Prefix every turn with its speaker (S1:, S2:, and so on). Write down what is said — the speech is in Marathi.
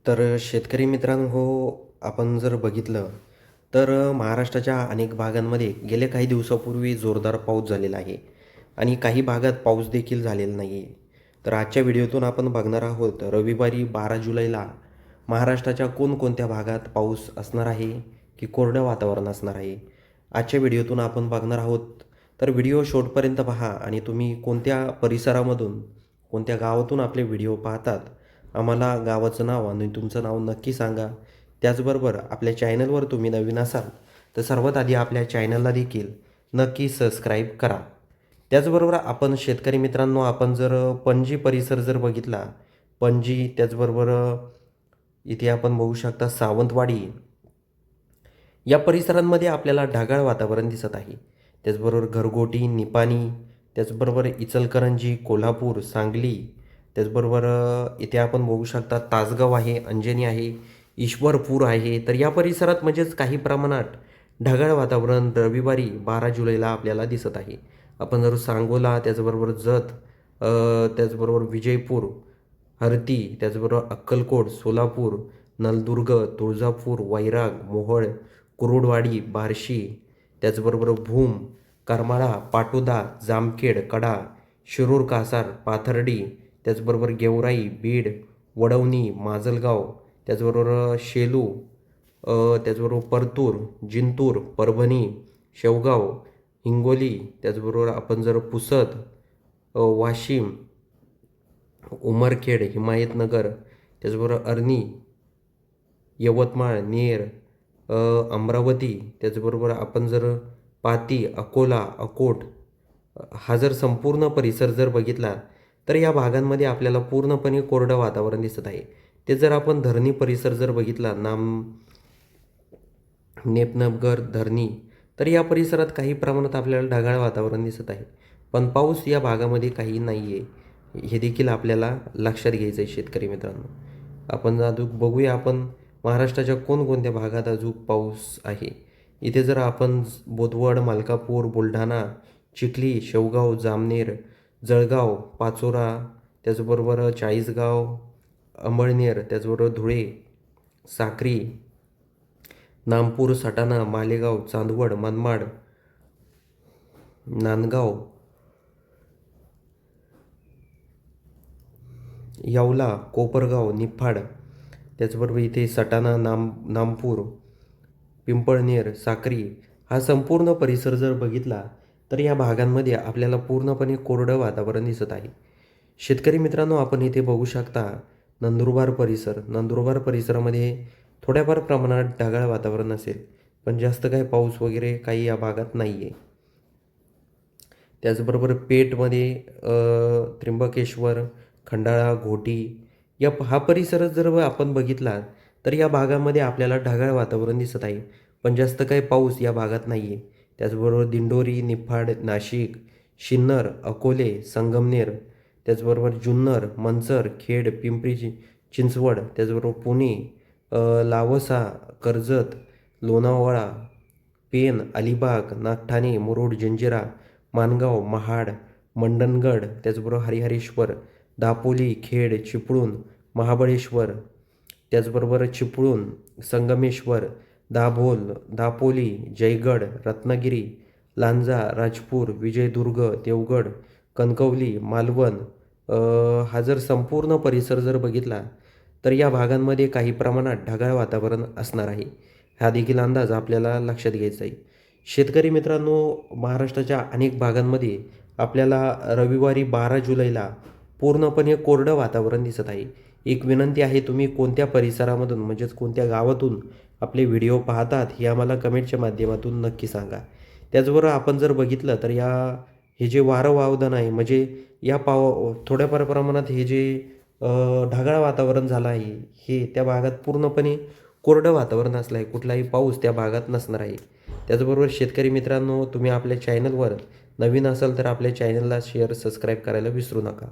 S1: तर शेतकरी मित्रांनो आपण जर बघितलं तर महाराष्ट्राच्या अनेक भागांमध्ये गेल्या काही दिवसापूर्वी जोरदार पाऊस झालेला आहे आणि काही भागात पाऊस देखील झालेला नाही आहे. तर आजच्या व्हिडिओतून आपण बघणार आहोत रविवारी 12 जुलैला महाराष्ट्राच्या कोणकोणत्या भागात पाऊस असणार आहे की कोरडं वातावरण असणार आहे. आजच्या व्हिडिओतून आपण बघणार आहोत. तर व्हिडिओ शेवटपर्यंत पहा आणि तुम्ही कोणत्या परिसरामधून कोणत्या गावातून आपले व्हिडिओ पाहतात आम्हाला गावाचं नाव आणि तुमचं नाव नक्की सांगा. त्याचबरोबर आपल्या चॅनलवर तुम्ही नवीन असाल तर सर्वात आधी आपल्या चॅनलला देखील नक्की सबस्क्राईब करा. त्याचबरोबर आपण शेतकरी मित्रांनो आपण जर पणजी परिसर जर बघितला, पणजी त्याचबरोबर इथे आपण बघू शकता सावंतवाडी या परिसरांमध्ये आपल्याला ढगाळ वातावरण दिसत आहे. त्याचबरोबर घरगोटी, निपाणी, त्याचबरोबर इचलकरंजी, कोल्हापूर, सांगली, त्याचबरोबर इथे आपण बघू शकता तासगाव आहे, अंजनी आहे, ईश्वरपूर आहे. तर या परिसरात म्हणजेच काही प्रमाणात ढगाळ वातावरण रविवारी 12 जुलैला आपल्याला दिसत आहे. आपण जर सांगोला, त्याचबरोबर जत, त्याचबरोबर विजयपूर, हर्ती, त्याचबरोबर अक्कलकोट, सोलापूर, नलदुर्ग, तुळजापूर, वैराग, मोहोळ, कुरुडवाडी, बार्शी, त्याचबरोबर भूम, करमाळा, पाटोदा, जामखेड, कडा, शिरूर, कासार, पाथर्डी, त्याचबरोबर गेवराई, बीड, वडवणी, माजलगाव, त्याचबरोबर शेलू, त्याचबरोबर परतूर, जिंतूर, परभणी, शेवगाव, हिंगोली, त्याचबरोबर आपण जर पुसद, वाशिम, उमरखेड, हिमायतनगर, त्याचबरोबर अर्नी, यवतमाळ, नेर, अमरावती, त्याचबरोबर आपण जर पाती, अकोला, अकोट हा जर संपूर्ण परिसर जर बघितला तर या भागांमध्ये आपल्याला पूर्णपणे कोरडं वातावरण दिसत आहे. ते जर आपण धरणी परिसर जर बघितला नेपनगर धरणी, तर या परिसरात काही प्रमाणात आपल्याला ढगाळ वातावरण दिसत आहे. पण पाऊस या भागामध्ये काही नाही आहे, हे देखील आपल्याला लक्षात घ्यायचं आहे शेतकरी मित्रांनो. आपण अजून बघूया आपण महाराष्ट्राच्या कोणकोणत्या भागात अजून पाऊस आहे. इथे जर आपण बोदवड, मलकापूर, बुलढाणा, चिखली, शेवगाव, जामनेर, जळगाव, पाचोरा, त्याचबरोबर चाळीसगाव, अंबळनेर, त्याचबरोबर धुळे, साक्री, नामपूर, सटाणा, मालेगाव, चांदवड, मनमाड, नांदगाव, येवला, कोपरगाव, निफाड, त्याचबरोबर इथे सटाणा, नामपूर, पिंपळनेर, साक्री हा संपूर्ण परिसर जर बघितला तर या भागांमध्ये आपल्याला पूर्णपणे कोरडं वातावरण दिसत आहे. शेतकरी मित्रांनो आपण इथे बघू शकता नंदुरबार परिसरामध्ये थोड्याफार प्रमाणात ढगाळ वातावरण असेल, पण जास्त काही पाऊस वगैरे काही या भागात नाही आहे. त्याचबरोबर पेठमध्ये त्र्यंबकेश्वर, खंडाळा, घोटी हा परिसर जर आपण बघितला तर या भागामध्ये आपल्याला ढगाळ वातावरण दिसत आहे, पण जास्त काही पाऊस या भागात नाही आहे. त्याचबरोबर दिंडोरी, निफाड, नाशिक, सिन्नर, अकोले, संगमनेर, त्याचबरोबर जुन्नर, मंचर, खेड, पिंपरी चिंचवड, त्याचबरोबर पुणे, लावसा, कर्जत, लोणावळा, पेन, अलिबाग, नागठाणे, मुरुड, जंजिरा, माणगाव, महाड, मंडणगड, त्याचबरोबर हरिहरेश्वर, दापोली, खेड, चिपळूण, महाबळेश्वर, त्याचबरोबर चिपळूण, संगमेश्वर, दाभोल, दापोली, जयगड, रत्नागिरी, लांजा, राजपूर, विजयदुर्ग, देवगड, कणकवली, मालवण हा जर संपूर्ण परिसर जर बघितला तर या भागांमध्ये काही प्रमाणात ढगाळ वातावरण असणार आहे. हा देखील अंदाज आपल्याला लक्षात घ्यायचा आहे. शेतकरी मित्रांनो महाराष्ट्राच्या अनेक भागांमध्ये आपल्याला रविवारी 12 जुलैला पूर्णपणे कोरडं वातावरण दिसत आहे. एक विनंती आहे, तुम्ही कोणत्या परिसरामधून म्हणजेच कोणत्या गावातून आपले व्हिडिओ पाहतात हे आम्हाला कमेंटच्या माध्यमातून नक्की सांगा. त्याचबरोबर आपण जर बघितलं तर हे जे वारं वावदान आहे म्हणजे या थोड्याफार प्रमाणात हे जे ढगाळ वातावरण झालं आहे हे त्या भागात पूर्णपणे कोरडं वातावरण असलं आहे, कुठलाही पाऊस त्या भागात नसणार आहे. त्याचबरोबर शेतकरी मित्रांनो तुम्ही आपल्या चॅनलवर नवीन असाल तर आपल्या चॅनलला शेअर, सबस्क्राईब करायला विसरू नका.